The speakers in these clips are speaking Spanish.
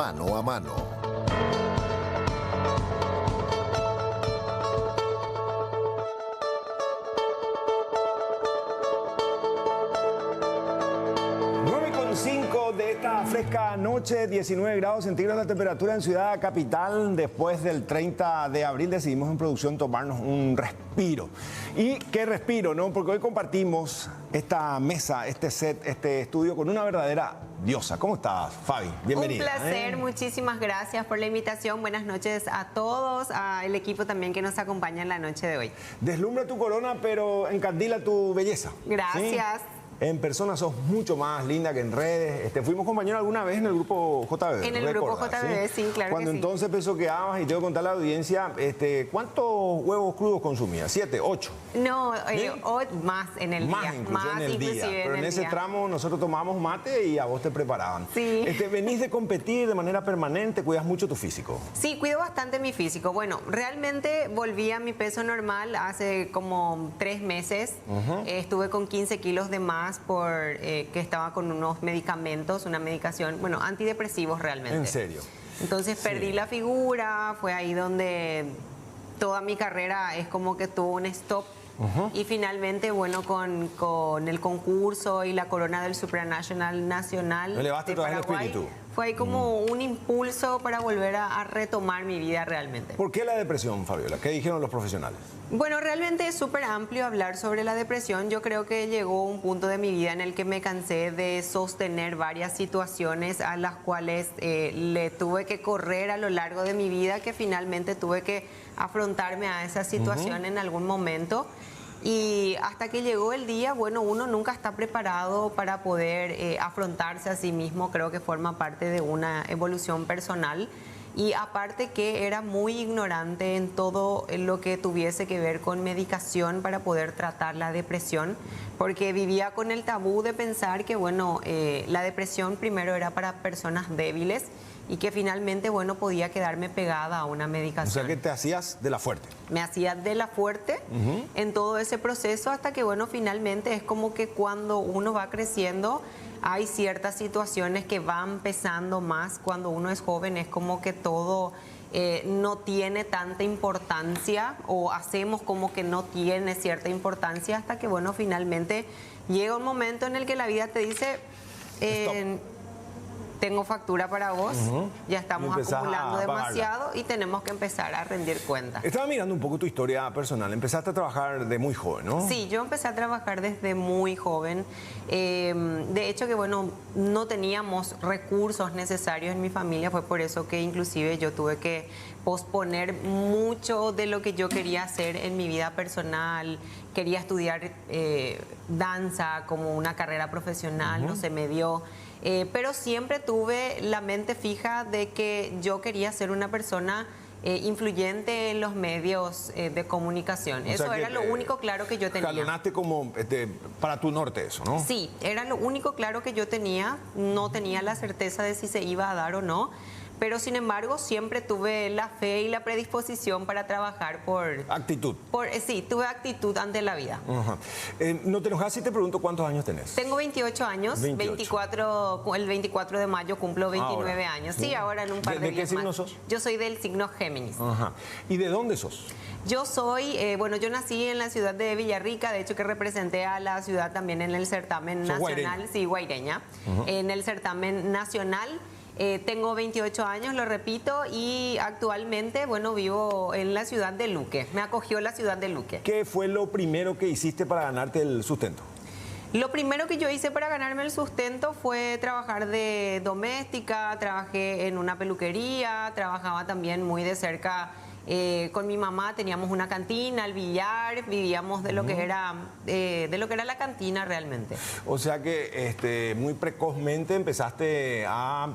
Mano a Mano. De esta fresca noche, 19 grados centígrados la temperatura en Ciudad Capital. Después del 30 de abril decidimos en producción tomarnos un respiro. ¿Y qué respiro, no? Porque hoy compartimos esta mesa, este set, este estudio con una verdadera diosa. ¿Cómo estás, Fabi? Bienvenida. Un placer, muchísimas gracias por la invitación. Buenas noches a todos, al equipo también que nos acompaña en la noche de hoy. Deslumbra tu corona, pero encandila tu belleza. Gracias. ¿Sí? En persona sos mucho más linda que en redes. Fuimos compañeros alguna vez en el grupo JB. En el grupo JB, sí, claro Cuando que sí. entonces pesoqueabas, y tengo que contar a la audiencia, ¿cuántos huevos crudos consumías? ¿7, 8? No, más en el más día. Más en el día. Pero en ese tramo nosotros tomamos mate y a vos te preparaban. Sí. ¿Venís de competir de manera permanente? ¿Cuidas mucho tu físico? Sí, cuido bastante mi físico. Bueno, realmente volví a mi peso normal hace como 3 meses. Estuve con 15 kilos de más por que estaba con unos medicamentos, una medicación, bueno, antidepresivos realmente. ¿En serio? Entonces perdí la figura, fue ahí donde toda mi carrera es como que tuvo un stop. Y finalmente, bueno, con el concurso y la corona del Supranacional Nacional elevaste de Paraguay, el espíritu. Fue ahí como un impulso para volver a retomar mi vida realmente. ¿Por qué la depresión, Fabiola? ¿Qué dijeron los profesionales? Bueno, realmente es súper amplio hablar sobre la depresión. Yo creo que llegó un punto de mi vida en el que me cansé de sostener varias situaciones a las cuales le tuve que correr a lo largo de mi vida, que finalmente tuve que afrontarme a esa situación en algún momento. Y hasta que llegó el día, bueno, uno nunca está preparado para poder afrontarse a sí mismo. Creo que forma parte de una evolución personal. Y aparte que era muy ignorante en todo lo que tuviese que ver con medicación para poder tratar la depresión, porque vivía con el tabú de pensar que, bueno, la depresión primero era para personas débiles y que finalmente, bueno, podía quedarme pegada a una medicación. O sea que te hacías de la fuerte. Me hacía de la fuerte en todo ese proceso hasta que, bueno, finalmente es como que cuando uno va creciendo hay ciertas situaciones que van pesando más. Cuando uno es joven es como que todo no tiene tanta importancia, o hacemos como que no tiene cierta importancia, hasta que, bueno, finalmente llega un momento en el que la vida te dice tengo factura para vos, ya estamos acumulando demasiado y tenemos que empezar a rendir cuentas. Estaba mirando un poco tu historia personal. Empezaste a trabajar de muy joven, ¿no? Sí, yo empecé a trabajar desde muy joven. De hecho que, bueno, no teníamos recursos necesarios en mi familia. Fue por eso que inclusive yo tuve que posponer mucho de lo que yo quería hacer en mi vida personal. Quería estudiar danza como una carrera profesional, no se me dio. Pero siempre tuve la mente fija de que yo quería ser una persona influyente en los medios de comunicación. Eso era lo único claro que yo tenía. Jalonaste como para tu norte eso, ¿no? Sí, era lo único claro que yo tenía. No tenía la certeza de si se iba a dar o no. Pero sin embargo siempre tuve la fe y la predisposición para trabajar por... Actitud. Sí, tuve actitud ante la vida. ¿No te enojas si te pregunto cuántos años tenés? Tengo 28 años, 28. El 24 de mayo cumplo 29 años. Sí, ahora en un par de días. ¿De qué signo más. sos? Yo soy del signo Géminis. ¿Y de dónde sos? Yo soy, bueno, yo nací en la ciudad de Villarrica, de hecho que representé a la ciudad también en el certamen nacional. Guaireña. Sí, guaireña. En el certamen nacional. Tengo 28 años, lo repito, y actualmente, bueno, vivo en la ciudad de Luque. Me acogió la ciudad de Luque. ¿Qué fue lo primero que hiciste para ganarte el sustento? Lo primero que yo hice para ganarme el sustento fue trabajar de doméstica. Trabajé en una peluquería, trabajaba también muy de cerca con mi mamá. Teníamos una cantina, el billar, vivíamos de lo que era la cantina realmente. O sea que muy precozmente empezaste a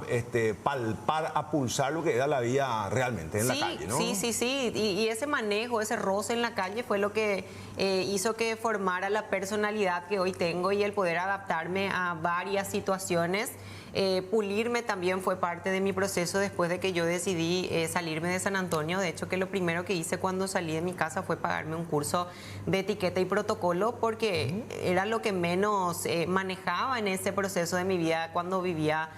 palpar, a pulsar lo que era la vida realmente en la calle, ¿no? Sí. Y ese manejo, ese roce en la calle fue lo que hizo que formara la personalidad que hoy tengo y el poder adaptarme a varias situaciones. Pulirme también fue parte de mi proceso después de que yo decidí salirme de San Antonio. De hecho que lo primero que hice cuando salí de mi casa fue pagarme un curso de etiqueta y protocolo, porque era lo que menos manejaba en ese proceso de mi vida cuando vivía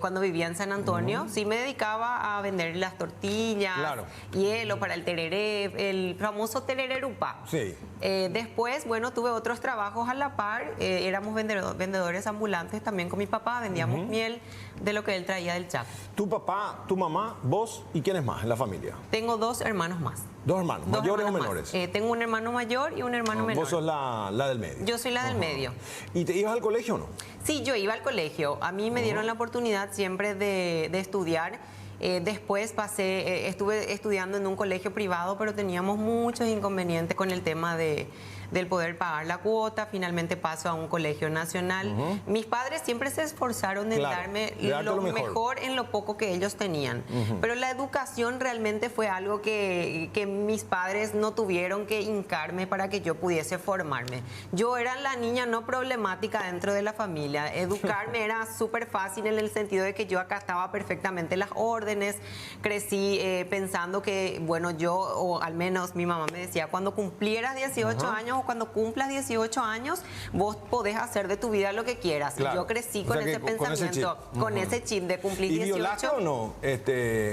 cuando vivía en San Antonio, sí me dedicaba a vender las tortillas, Claro. hielo para el tereré, el famoso terererupá. Sí. Después, bueno, tuve otros trabajos a la par, éramos vendedores ambulantes también con mi papá, vendíamos miel de lo que él traía del Chaco. Tu papá, tu mamá, vos y quién es más en la familia. Tengo 2 hermanos más. Dos hermanos, Dos mayores o hermanos menores. más. Tengo un hermano mayor y un hermano menor. Vos sos la del medio. Yo soy la del medio. ¿Y te ibas al colegio o no? Sí, yo iba al colegio. A mí me dieron la oportunidad siempre de estudiar. Después estuve estudiando en un colegio privado, pero teníamos muchos inconvenientes con el tema del poder pagar la cuota. Finalmente paso a un colegio nacional. Mis padres siempre se esforzaron en Claro, darme de darte lo lo mejor. mejor en lo poco que ellos tenían. Pero la educación realmente fue algo que mis padres no tuvieron que hincarme para que yo pudiese formarme. Yo era la niña no problemática dentro de la familia. Educarme era súper fácil en el sentido de que yo acataba perfectamente las órdenes. Crecí pensando que, bueno, yo, o al menos mi mamá me decía, cuando cumplieras 18 años o cuando cumplas 18 años, vos podés hacer de tu vida lo que quieras. Claro. Y yo crecí O con sea que ese con ese pensamiento, chip. con ese chip de cumplir ¿Y 18. violaste o no?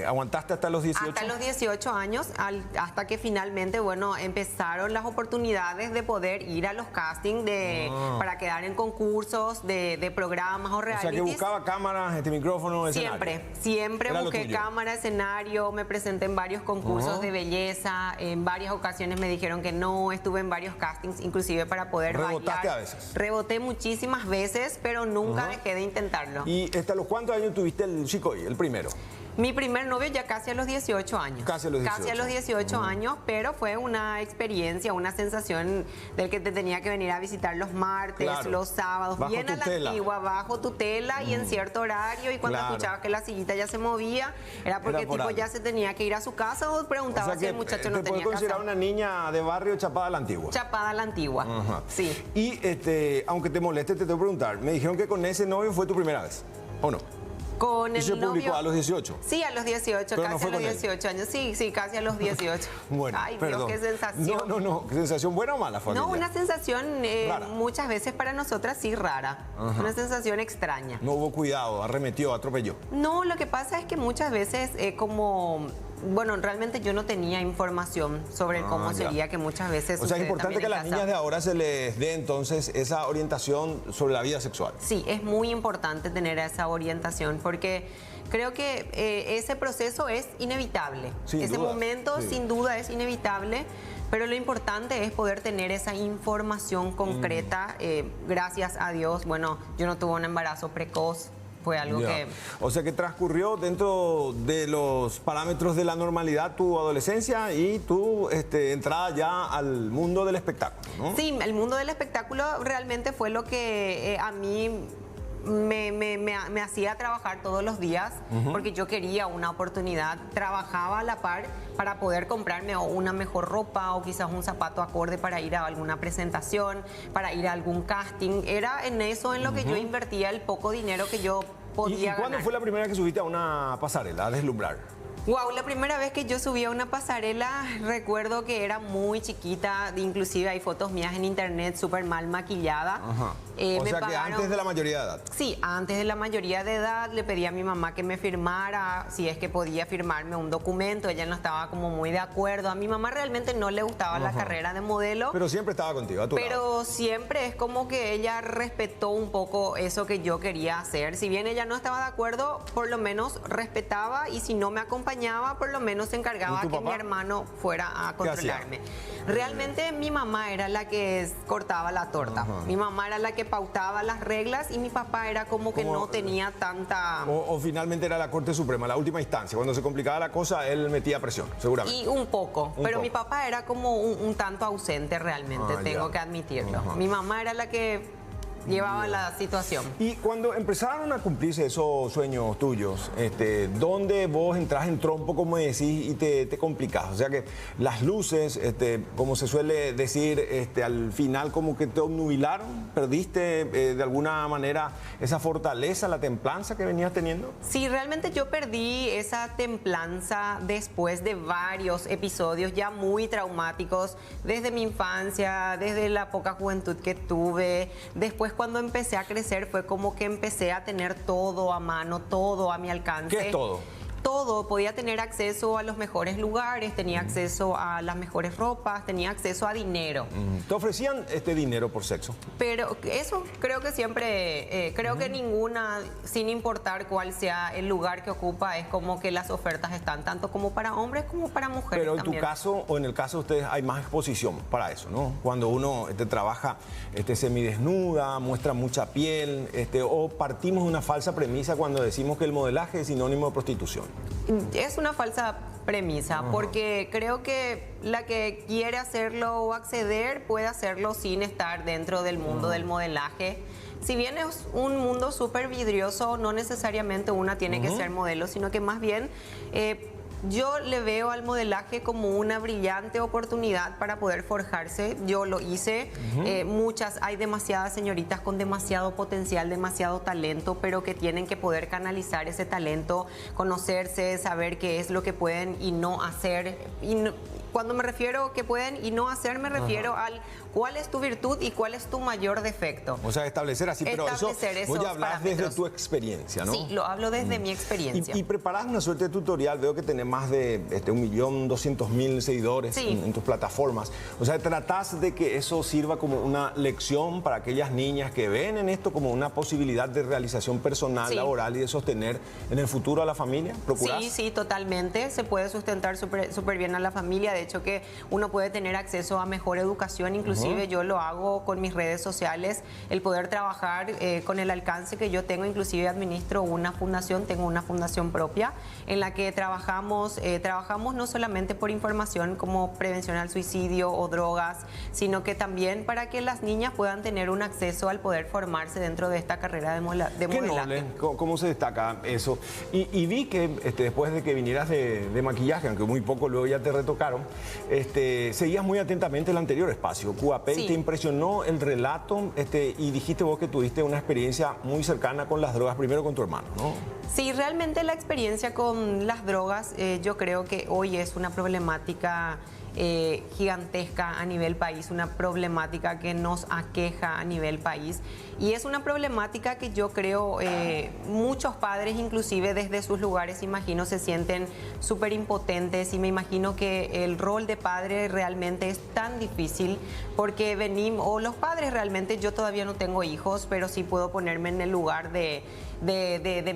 ¿Aguantaste hasta los 18? Hasta los 18 años, hasta que finalmente, bueno, empezaron las oportunidades de poder ir a los castings para quedar en concursos de programas o O sea, que realities. buscaba cámaras, micrófono, escenario. Siempre Era lo busqué tuyo. cámara, escenario, me presenté en varios concursos de belleza, en varias ocasiones me dijeron que no, estuve en varios castings, inclusive para poder ¿Rebotaste bailar. a veces? Reboté muchísimas veces, pero nunca dejé de intentarlo. ¿Y hasta los cuántos años tuviste el chicoy, el primero? Mi primer novio ya casi a los 18 años. Casi a los 18. Casi a los 18 años, pero fue una experiencia, una sensación del que te tenía que venir a visitar los martes, Claro. los sábados, Bajo bien a la tutela. antigua, bajo tutela y en cierto horario. Y cuando Claro. escuchabas que la sillita ya se movía, era porque Era el por tipo algo. ya se tenía que ir a su casa o preguntaba si el muchacho no te tenía puedes considerar casa. una niña de barrio Chapada a la Antigua. Chapada a la antigua, Ajá. sí. Y aunque te moleste, te tengo que preguntar. Me dijeron que con ese novio fue tu primera vez, ¿o no? Con Y el se publicó novio... a los 18. Sí, a los 18, Pero no casi fue a los con él. 18 años. Sí, casi a los 18. Bueno, Ay, perdón. Dios, qué sensación. No. ¿Qué sensación buena o mala, familia? No, una sensación Rara. muchas veces para nosotras sí rara. Una sensación extraña. No hubo cuidado, arremetió, atropelló. No, lo que pasa es que muchas veces bueno, realmente yo no tenía información sobre cómo ya. sería, que muchas veces O sea, es sucede importante también que a en las casa. niñas de ahora se les dé entonces esa orientación sobre la vida sexual. Sí, es muy importante tener esa orientación porque creo que ese proceso es inevitable. Sin Ese duda, momento sí. sin duda es inevitable, pero lo importante es poder tener esa información concreta. Gracias a Dios, bueno, yo no tuve un embarazo precoz. Fue algo Ya. que... O sea que transcurrió dentro de los parámetros de la normalidad tu adolescencia y tu entrada ya al mundo del espectáculo, ¿no? Sí, el mundo del espectáculo realmente fue lo que a mí me hacía trabajar todos los días, porque yo quería una oportunidad, trabajaba a la par para poder comprarme o una mejor ropa o quizás un zapato acorde para ir a alguna presentación, para ir a algún casting. Era en eso en lo que yo invertía el poco dinero que yo ¿Y podía cuándo ganar. fue la primera que subiste a una pasarela a deslumbrar? Wow, la primera vez que yo subí a una pasarela, recuerdo que era muy chiquita, inclusive hay fotos mías en internet súper mal maquillada. Ajá. O Me sea que pagaron- antes de la mayoría de edad. Sí, antes de la mayoría de edad le pedí a mi mamá que me firmara, si es que podía firmarme un documento, ella no estaba como muy de acuerdo. A mi mamá realmente no le gustaba la carrera de modelo, Pero siempre estaba contigo, a tu lado. pero siempre es como que ella respetó un poco eso que yo quería hacer. Si bien ella no estaba de acuerdo, por lo menos respetaba, y si no me acompañaba, por lo menos se encargaba ¿Y tu que mi papá? hermano fuera a ¿Qué hacía? controlarme. Realmente mi mamá era la que cortaba la torta. Mi mamá era la que pautaba las reglas y mi papá era como que Como- no tenía tanta... O finalmente era la Corte Suprema, la última instancia. Cuando se complicaba la cosa, él metía presión, seguramente. Y un poco, Un pero poco. mi papá era como un tanto ausente realmente, Ah, tengo ya. que admitirlo. Ajá. Mi mamá era la que llevaba la situación. Y cuando empezaron a cumplirse esos sueños tuyos, ¿dónde vos entras en trompo, como decís, y te complicás? O sea que las luces, como se suele decir, al final como que te obnubilaron, perdiste de alguna manera esa fortaleza, la templanza que venías teniendo. Sí, realmente yo perdí esa templanza después de varios episodios ya muy traumáticos, desde mi infancia, desde la poca juventud que tuve, después cuando empecé a crecer fue como que empecé a tener todo a mano, todo a mi alcance. ¿Qué es todo? Todo, podía tener acceso a los mejores lugares, tenía acceso a las mejores ropas, tenía acceso a dinero. ¿Te ofrecían este dinero por sexo? Pero eso creo que siempre, creo que ninguna, sin importar cuál sea el lugar que ocupa, es como que las ofertas están tanto como para hombres como para mujeres. Pero en también. tu caso o en el caso de ustedes hay más exposición para eso, ¿no? Cuando uno trabaja semidesnuda, muestra mucha piel, o partimos de una falsa premisa cuando decimos que el modelaje es sinónimo de prostitución. Es una falsa premisa, porque creo que la que quiere hacerlo o acceder puede hacerlo sin estar dentro del mundo del modelaje. Si bien es un mundo súper vidrioso, no necesariamente una tiene que ser modelo, sino que más bien yo le veo al modelaje como una brillante oportunidad para poder forjarse. Yo lo hice. Hay demasiadas señoritas con demasiado potencial, demasiado talento, pero que tienen que poder canalizar ese talento, conocerse, saber qué es lo que pueden y no hacer. Cuando me refiero a que pueden y no hacer, me refiero al cuál es tu virtud y cuál es tu mayor defecto. O sea, establecer así, pero eso vos ya hablas desde tu experiencia, ¿no? Sí, lo hablo desde mi experiencia. Y preparás una suerte de tutorial, veo que tenés más de 1.200.000 seguidores en tus plataformas. O sea, tratás de que eso sirva como una lección para aquellas niñas que ven en esto como una posibilidad de realización personal, laboral y de sostener en el futuro a la familia. ¿Procurás? Sí, totalmente. Se puede sustentar súper bien a la familia. De hecho, que uno puede tener acceso a mejor educación. Inclusive yo lo hago con mis redes sociales, el poder trabajar con el alcance que yo tengo. Inclusive administro una fundación, tengo una fundación propia en la que trabajamos no solamente por información como prevención al suicidio o drogas, sino que también para que las niñas puedan tener un acceso al poder formarse dentro de esta carrera de modelaje. Qué noble, ¿cómo se destaca eso? Y vi que después de que vinieras de maquillaje, aunque muy poco luego ya te retocaron, seguías muy atentamente el anterior espacio, Cuapey. Te impresionó el relato y dijiste vos que tuviste una experiencia muy cercana con las drogas, primero con tu hermano, ¿no? Sí, realmente la experiencia con las drogas yo creo que hoy es una problemática gigantesca a nivel país, una problemática que nos aqueja a nivel país y es una problemática que yo creo muchos padres inclusive desde sus lugares imagino se sienten súper impotentes y me imagino que el rol de padre realmente es tan difícil porque o los padres realmente, yo todavía no tengo hijos, pero sí puedo ponerme en el lugar de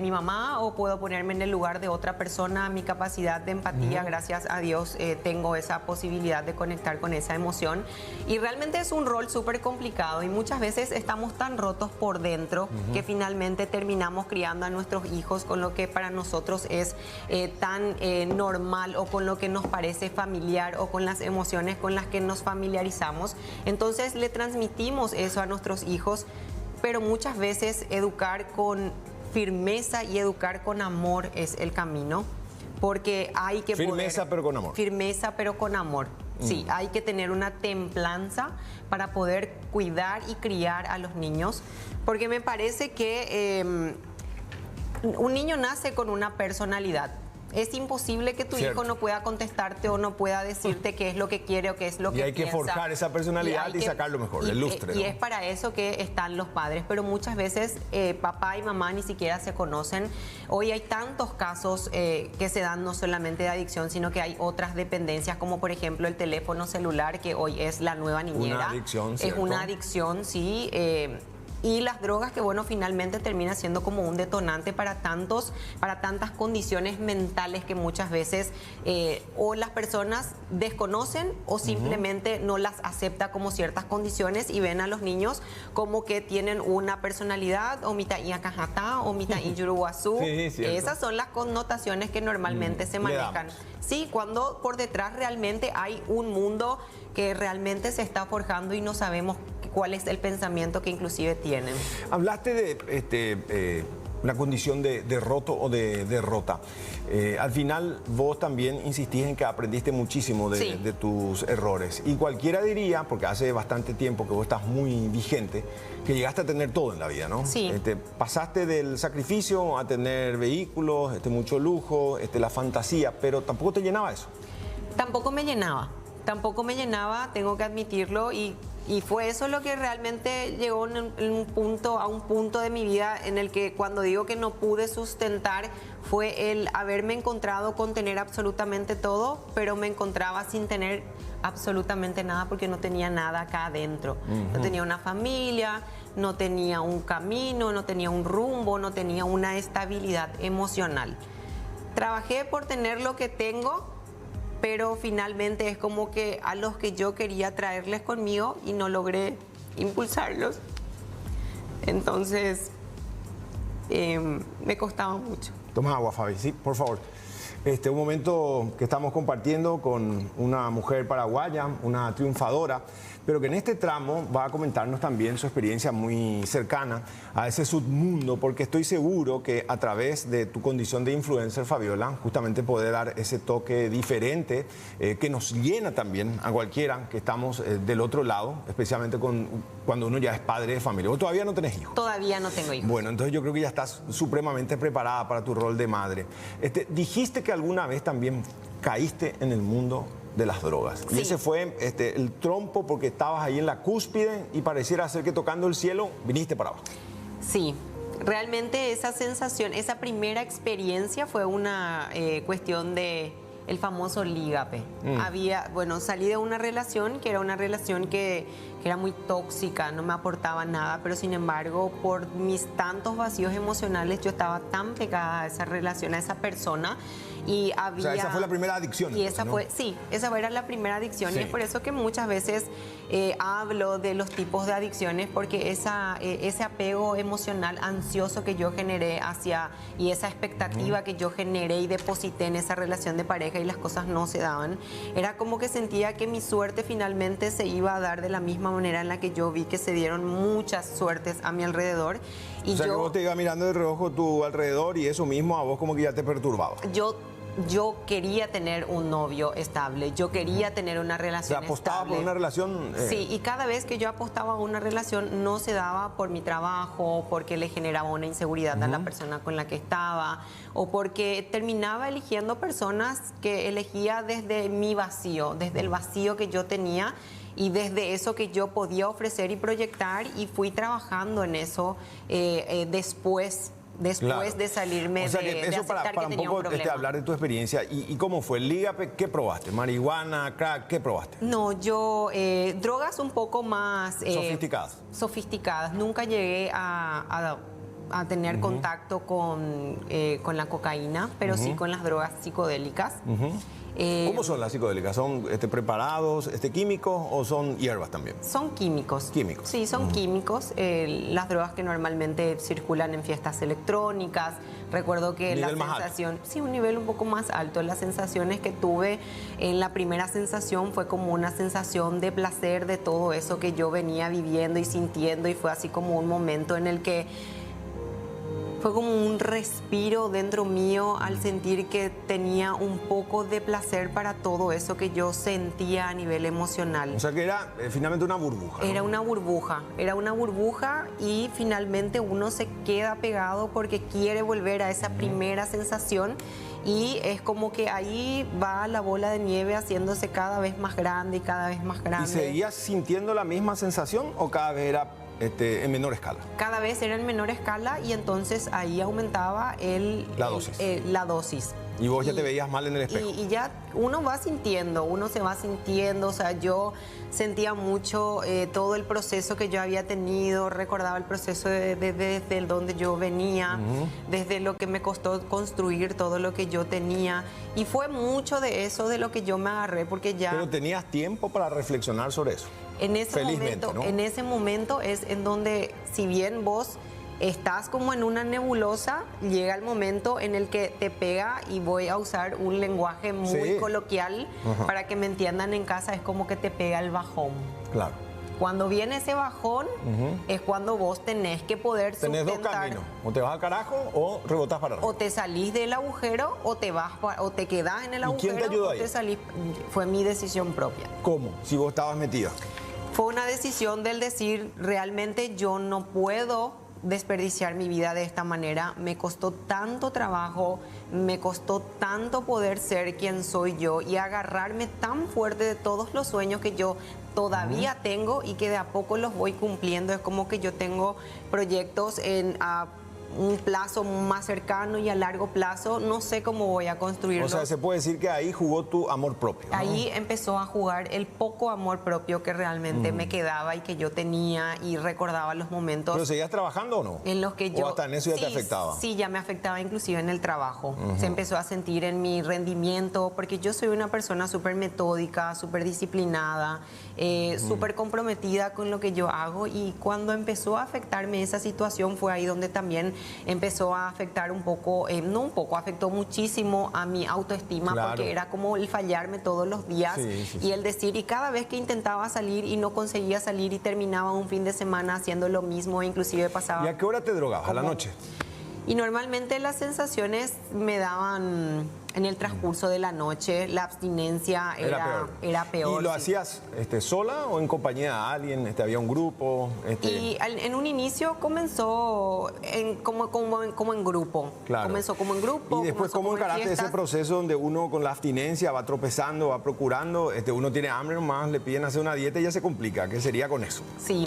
mi mamá o puedo ponerme en el lugar de otra persona. Mi capacidad de empatía, gracias a Dios, tengo esa posibilidad de conectar con esa emoción y realmente es un rol súper complicado y muchas veces estamos tan rotos por dentro que finalmente terminamos criando a nuestros hijos con lo que para nosotros es tan normal o con lo que nos parece familiar o con las emociones con las que nos familiarizamos. Entonces le transmitimos eso a nuestros hijos, pero muchas veces educar con firmeza y educar con amor es el camino, porque hay que firmeza pero con amor. Firmeza pero con amor. Sí, hay que tener una templanza para poder cuidar y criar a los niños, porque me parece que un niño nace con una personalidad. Es imposible que tu hijo no pueda contestarte o no pueda decirte qué es lo que quiere o qué es lo que piensa. Y hay que forjar esa personalidad y sacar lo mejor, el lustre. Y es para eso que están los padres, pero muchas veces papá y mamá ni siquiera se conocen. Hoy hay tantos casos que se dan no solamente de adicción, sino que hay otras dependencias, como por ejemplo el teléfono celular, que hoy es la nueva niñera. Una adicción, ¿cierto? Es una adicción, sí. Y las drogas que, bueno, finalmente termina siendo como un detonante para tantas condiciones mentales que muchas veces o las personas desconocen o simplemente no las acepta como ciertas condiciones y ven a los niños como que tienen una personalidad o mitad cajatá o mitad yuruguazú. Esas son las connotaciones que normalmente se manejan. Sí, cuando por detrás realmente hay un mundo que realmente se está forjando y no sabemos cuál es el pensamiento que inclusive tienen. Hablaste de una condición de roto o de derrota. Al final vos también insistís en que aprendiste muchísimo de tus errores. Y cualquiera diría, porque hace bastante tiempo que vos estás muy vigente, que llegaste a tener todo en la vida, ¿no? Sí. Pasaste del sacrificio a tener vehículos, mucho lujo, la fantasía, pero tampoco te llenaba eso. Tampoco me llenaba, tengo que admitirlo y Y fue eso lo que realmente llegó a un punto de mi vida en el que cuando digo que no pude sustentar fue el haberme encontrado con tener absolutamente todo, pero me encontraba sin tener absolutamente nada porque no tenía nada acá adentro. No tenía una familia, no tenía un camino, no tenía un rumbo, no tenía una estabilidad emocional. Trabajé por tener lo que tengo, pero finalmente es como que a los que yo quería traerles conmigo y no logré impulsarlos. Entonces, me costaba mucho. Toma agua, Fabi, sí, por favor. Un momento que estamos compartiendo con una mujer paraguaya, una triunfadora, pero que en este tramo va a comentarnos también su experiencia muy cercana a ese submundo, porque estoy seguro que a través de tu condición de influencer, Fabiola, justamente poder dar ese toque diferente que nos llena también a cualquiera que estamos del otro lado, especialmente cuando uno ya es padre de familia. ¿O todavía no tenés hijos? Todavía no tengo hijos. Bueno, entonces yo creo que ya estás supremamente preparada para tu rol de madre. Dijiste que alguna vez también caíste en el mundo de las drogas. Sí. Y ese fue el trompo porque estabas ahí en la cúspide y pareciera ser que tocando el cielo viniste para abajo. Sí, realmente esa sensación, esa primera experiencia fue una cuestión de el famoso lígape. Salí de una relación que era una relación que era muy tóxica, no me aportaba nada, pero sin embargo, por mis tantos vacíos emocionales, yo estaba tan pegada a esa relación, a esa persona. Y había, o sea, esa fue la primera adicción. Y esa ¿no? esa era la primera adicción. Sí. Y es por eso que muchas veces hablo de los tipos de adicciones, porque ese apego emocional ansioso que yo generé y esa expectativa que yo generé y deposité en esa relación de pareja y las cosas no se daban, era como que sentía que mi suerte finalmente se iba a dar de la misma manera en la que yo vi que se dieron muchas suertes a mi alrededor. Y o sea, que vos te ibas mirando de reojo tu alrededor y eso mismo a vos como que ya te perturbaba. Yo quería tener un novio estable, yo quería tener una relación estable. O sea, apostaba por una relación... Sí, y cada vez que yo apostaba a una relación no se daba por mi trabajo, porque le generaba una inseguridad a la persona con la que estaba, o porque terminaba eligiendo personas que elegía desde mi vacío, desde el vacío que yo tenía y desde eso que yo podía ofrecer y proyectar, y fui trabajando en eso después claro. de salirme, o sea, que de eso aceptar para que tenía un un poco problema. hablar de tu experiencia. ¿Y cómo fue? ¿El lígape? ¿Qué probaste? ¿Marihuana, crack? ¿Qué probaste? No, yo drogas un poco más... sofisticadas. Nunca llegué a tener contacto con la cocaína, pero sí con las drogas psicodélicas. ¿Cómo son las psicodélicas? ¿Son preparados, químicos o son hierbas también? Son químicos. Químicos. Sí, son químicos. Las drogas que normalmente circulan en fiestas electrónicas. Recuerdo que la sensación... Sí, un nivel un poco más alto. Las sensaciones que tuve en la primera sensación fue como una sensación de placer de todo eso que yo venía viviendo y sintiendo, y fue así como un momento en el que fue como un respiro dentro mío al sentir que tenía un poco de placer para todo eso que yo sentía a nivel emocional. O sea que era finalmente una burbuja, ¿no? Era una burbuja y finalmente uno se queda pegado porque quiere volver a esa primera sensación, y es como que ahí va la bola de nieve haciéndose cada vez más grande y cada vez más grande. ¿Y seguías sintiendo la misma sensación o cada vez era en menor escala? Cada vez era en menor escala, y entonces ahí aumentaba la dosis. Y vos ya te veías mal en el espejo. Y ya uno se va sintiendo, o sea, yo sentía mucho todo el proceso que yo había tenido, recordaba el proceso desde donde yo venía, desde lo que me costó construir todo lo que yo tenía, y fue mucho de eso de lo que yo me agarré, porque ya... Pero tenías tiempo para reflexionar sobre eso. En ese momento, ¿no? En ese momento es en donde, si bien vos estás como en una nebulosa, llega el momento en el que te pega, y voy a usar un lenguaje muy coloquial para que me entiendan en casa, es como que te pega el bajón. Claro. Cuando viene ese bajón es cuando vos tenés que poder sustentar. Tenés dos caminos, o te vas al carajo o rebotás para arriba. O te salís del agujero o te quedás en el agujero. ¿Y quién te ayudó ahí? Te salís. Fue mi decisión propia. ¿Cómo? Si vos estabas metida. Fue una decisión del decir, realmente yo no puedo desperdiciar mi vida de esta manera. Me costó tanto trabajo, me costó tanto poder ser quien soy yo y agarrarme tan fuerte de todos los sueños que yo todavía tengo y que de a poco los voy cumpliendo. Es como que yo tengo proyectos a un plazo más cercano y a largo plazo, no sé cómo voy a construirlo. O sea, se puede decir que ahí jugó tu amor propio, ¿no? Ahí empezó a jugar el poco amor propio que realmente me quedaba y que yo tenía, y recordaba los momentos. ¿Pero seguías trabajando o no? En los que yo... ¿O hasta en eso ya te afectaba? Sí, ya me afectaba inclusive en el trabajo. Se empezó a sentir en mi rendimiento, porque yo soy una persona súper metódica, súper disciplinada, súper comprometida con lo que yo hago, y cuando empezó a afectarme esa situación fue ahí donde también empezó a afectar un poco, no un poco, afectó muchísimo a mi autoestima, claro, porque era como el fallarme todos los días y el decir, y cada vez que intentaba salir y no conseguía salir y terminaba un fin de semana haciendo lo mismo, inclusive pasaba... ¿Y a qué hora te drogabas? ¿A la noche? Y normalmente las sensaciones me daban en el transcurso de la noche, la abstinencia era peor. ¿Y lo sí. hacías sola o en compañía de alguien? ¿Había un grupo? Y en un inicio comenzó como en grupo. Claro. Comenzó como en grupo. Y después, ¿cómo encaraste ese proceso donde uno con la abstinencia va tropezando, va procurando? Uno tiene hambre nomás, le piden hacer una dieta y ya se complica. ¿Qué sería con eso? Sí.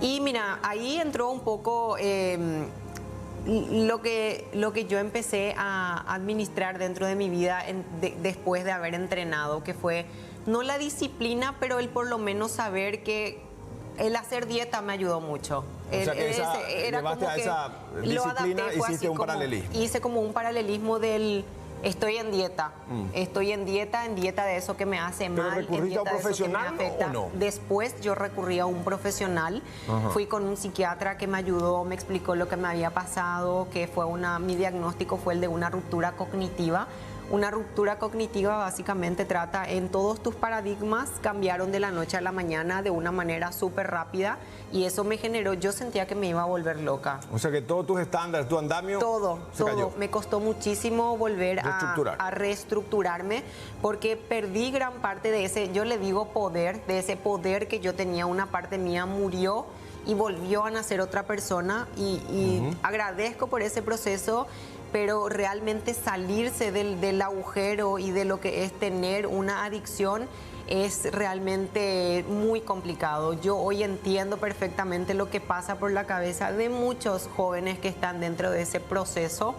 Y mira, ahí entró un poco... Lo que yo empecé a administrar dentro de mi vida después de haber entrenado, que fue no la disciplina, pero el por lo menos saber que el hacer dieta me ayudó mucho. O sea que era como a que esa disciplina, hiciste un paralelismo. Hice como un paralelismo del... Estoy en dieta, en dieta de eso que me hace mal. ¿Pero recurriste a un profesional o no? Después yo recurrí a un profesional, fui con un psiquiatra que me ayudó, me explicó lo que me había pasado, que fue mi diagnóstico fue el de una ruptura cognitiva. Una ruptura cognitiva básicamente trata en todos tus paradigmas cambiaron de la noche a la mañana de una manera súper rápida, y eso me generó, yo sentía que me iba a volver loca. O sea que todos tus estándares, tu andamio todo cayó. Me costó muchísimo volver a reestructurarme, porque perdí gran parte de ese, yo le digo poder, de ese poder que yo tenía. Una parte mía murió y volvió a nacer otra persona, y agradezco por ese proceso. Pero realmente salirse del agujero y de lo que es tener una adicción es realmente muy complicado. Yo hoy entiendo perfectamente lo que pasa por la cabeza de muchos jóvenes que están dentro de ese proceso.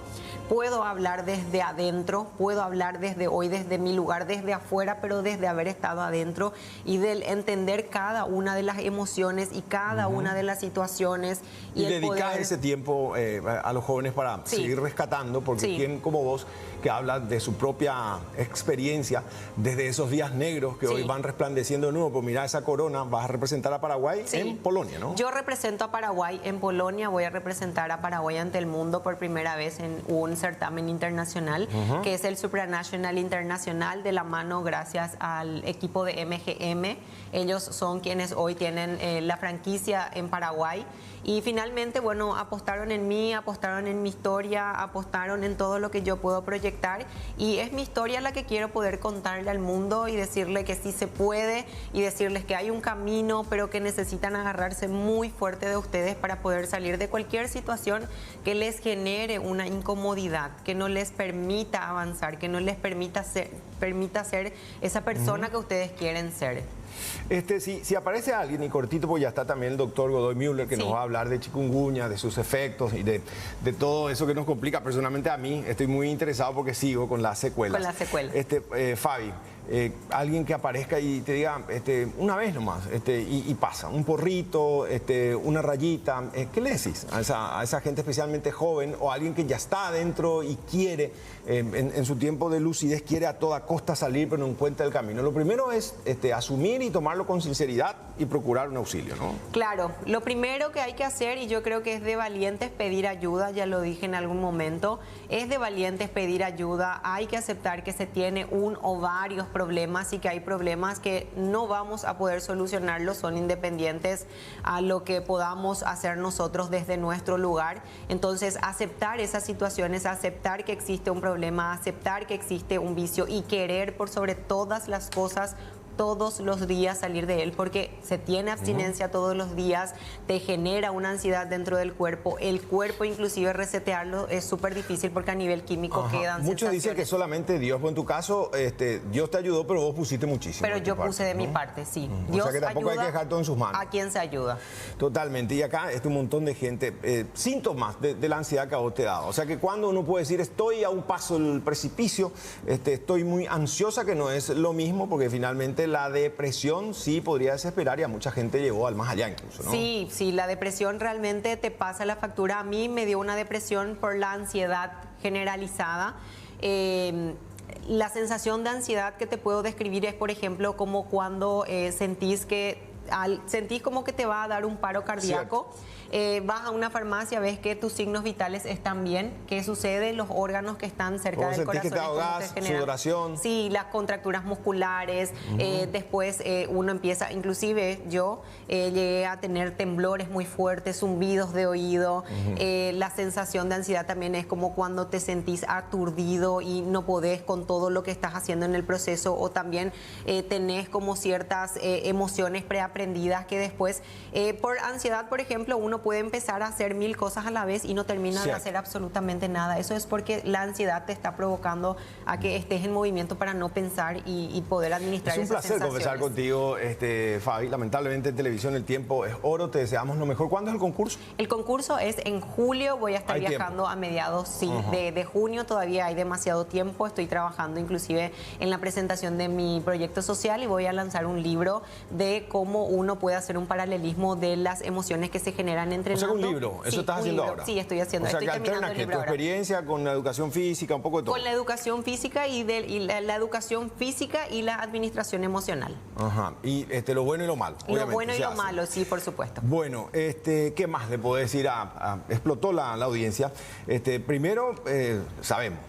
Puedo hablar desde adentro, puedo hablar desde mi lugar, desde afuera, pero desde haber estado adentro y del entender cada una de las emociones y cada una de las situaciones. Y dedicar ese tiempo a los jóvenes para seguir rescatando, porque quien como vos, que habla de su propia experiencia, desde esos días negros que hoy van resplandeciendo de nuevo, pues mira esa corona, vas a representar a Paraguay en Polonia, ¿no? Yo represento a Paraguay en Polonia, voy a representar a Paraguay ante el mundo por primera vez en un certamen internacional, que es el Supranational Internacional, de la mano gracias al equipo de MGM. Ellos son quienes hoy tienen la franquicia en Paraguay. Y finalmente, bueno, apostaron en mí, apostaron en mi historia, apostaron en todo lo que yo puedo proyectar. Y es mi historia la que quiero poder contarle al mundo y decirle que sí se puede, y decirles que hay un camino, pero que necesitan agarrarse muy fuerte de ustedes para poder salir de cualquier situación que les genere una incomodidad, que no les permita avanzar, que no les permita ser esa persona que ustedes quieren ser. Si aparece alguien, y cortito, pues ya está también el doctor Godoy Müller, que nos va a hablar de chikungunya, de sus efectos y de todo eso que nos complica. Personalmente a mí estoy muy interesado porque sigo con las secuelas. Con las secuelas. Fabi, alguien que aparezca y te diga una vez nomás y pasa, un porrito, una rayita, ¿qué le decís a esa gente especialmente joven, o alguien que ya está adentro y quiere, en su tiempo de lucidez, quiere a toda costa salir pero no encuentra el camino? Lo primero es asumir y tomarlo con sinceridad y procurar un auxilio, ¿no? Claro, lo primero que hay que hacer, y yo creo que es de valientes pedir ayuda, ya lo dije en algún momento, es de valientes pedir ayuda. Hay que aceptar que se tiene un o varios problemas y que hay problemas que no vamos a poder solucionarlos, son independientes a lo que podamos hacer nosotros desde nuestro lugar. Entonces, aceptar esas situaciones, aceptar que existe un problema, aceptar que existe un vicio y querer por sobre todas las cosas todos los días salir de él, porque se tiene abstinencia todos los días, te genera una ansiedad dentro del cuerpo, el cuerpo inclusive resetearlo es súper difícil porque a nivel químico quedan Muchos dicen que solamente Dios, pues en tu caso, Dios te ayudó, pero vos pusiste muchísimo. Pero yo puse de mi parte, sí. Dios, o sea que tampoco hay que dejar todo en sus manos. A quien se ayuda. Totalmente. Y acá un montón de gente, síntomas de la ansiedad que a vos te da. O sea que cuando uno puede decir estoy a un paso del precipicio, estoy muy ansiosa, que no es lo mismo, porque finalmente la depresión sí podría desesperar y a mucha gente llevó al más allá incluso, ¿no? Sí, sí, la depresión realmente te pasa la factura. A mí me dio una depresión por la ansiedad generalizada. La sensación de ansiedad que te puedo describir es, por ejemplo, como cuando sentís como que te va a dar un paro cardíaco. Vas a una farmacia, ves que tus signos vitales están bien. ¿Qué sucede? Los órganos que están cerca del corazón. Que te ahogas, sudoración. Sí, las contracturas musculares. Después uno empieza, inclusive yo llegué a tener temblores muy fuertes, zumbidos de oído. La sensación de ansiedad también es como cuando te sentís aturdido y no podés con todo lo que estás haciendo en el proceso, o también tenés como ciertas emociones preaprendidas que después, por ansiedad, por ejemplo, uno puede empezar a hacer 1000 cosas a la vez y no termina de hacer absolutamente nada. Eso es porque la ansiedad te está provocando a que estés en movimiento para no pensar y poder administrar esas sensaciones. Es un placer conversar contigo, Fabi. Lamentablemente en televisión el tiempo es oro, te deseamos lo mejor. ¿Cuándo es el concurso? El concurso es en julio, voy a estar viajando a mediados de junio, todavía hay demasiado tiempo, estoy trabajando inclusive en la presentación de mi proyecto social y voy a lanzar un libro de cómo uno puede hacer un paralelismo de las emociones que se generan entrenando. O sea, un libro, eso estás haciendo ahora. Sí, estoy haciendo. O sea, estoy que alternas que tu experiencia con la educación física, un poco de todo. Con la educación física y la educación física y la administración emocional. Ajá. Y lo bueno y lo malo. Lo bueno y lo malo, sí, por supuesto. Bueno, ¿qué más le puedo decir? Explotó la audiencia. Primero, sabemos,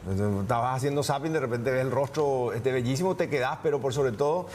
estabas haciendo zapping, de repente ves el rostro bellísimo, te quedás, pero por sobre todo,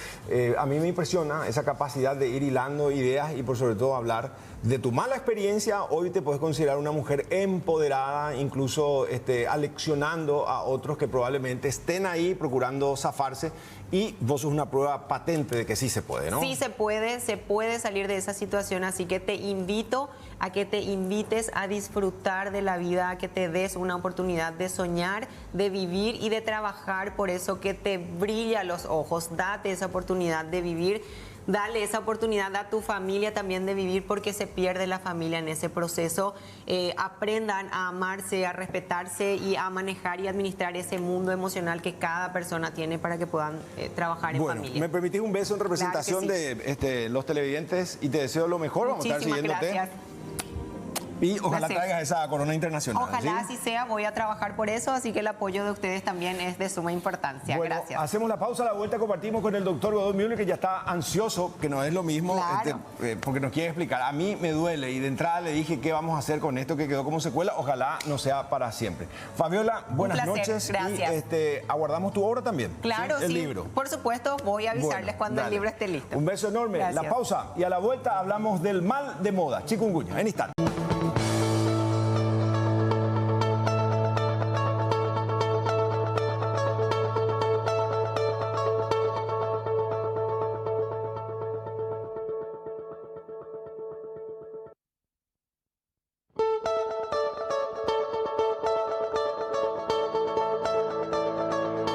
a mí me impresiona esa capacidad de ir hilando ideas y por sobre todo hablar de tu mala experiencia. Hoy te puedes considerar una mujer empoderada, incluso aleccionando a otros que probablemente estén ahí procurando zafarse, y vos sos una prueba patente de que sí se puede, ¿no? Sí se puede salir de esa situación, así que te invito a que te invites a disfrutar de la vida, a que te des una oportunidad de soñar, de vivir y de trabajar por eso que te brilla los ojos. Date esa oportunidad de vivir. Dale esa oportunidad a tu familia también de vivir, porque se pierde la familia en ese proceso. Aprendan a amarse, a respetarse y a manejar y administrar ese mundo emocional que cada persona tiene para que puedan trabajar en familia. ¿Me permitís un beso en representación de los televidentes y te deseo lo mejor? Vamos a estar siguiéndote. Gracias. Y ojalá traigas esa corona internacional. Ojalá así sea, voy a trabajar por eso, así que el apoyo de ustedes también es de suma importancia. Bueno, gracias. Hacemos la pausa, a la vuelta compartimos con el doctor Godoy Müller, que ya está ansioso, que no es lo mismo, claro. Porque nos quiere explicar. A mí me duele y de entrada le dije qué vamos a hacer con esto que quedó como secuela. Ojalá no sea para siempre. Fabiola, buenas noches. Gracias. Y aguardamos tu obra también. Claro, ¿sí? El libro. Por supuesto, voy a avisarles cuando el libro esté listo. Un beso enorme. Gracias. La pausa y a la vuelta hablamos del mal de moda, chikungunya, en instante.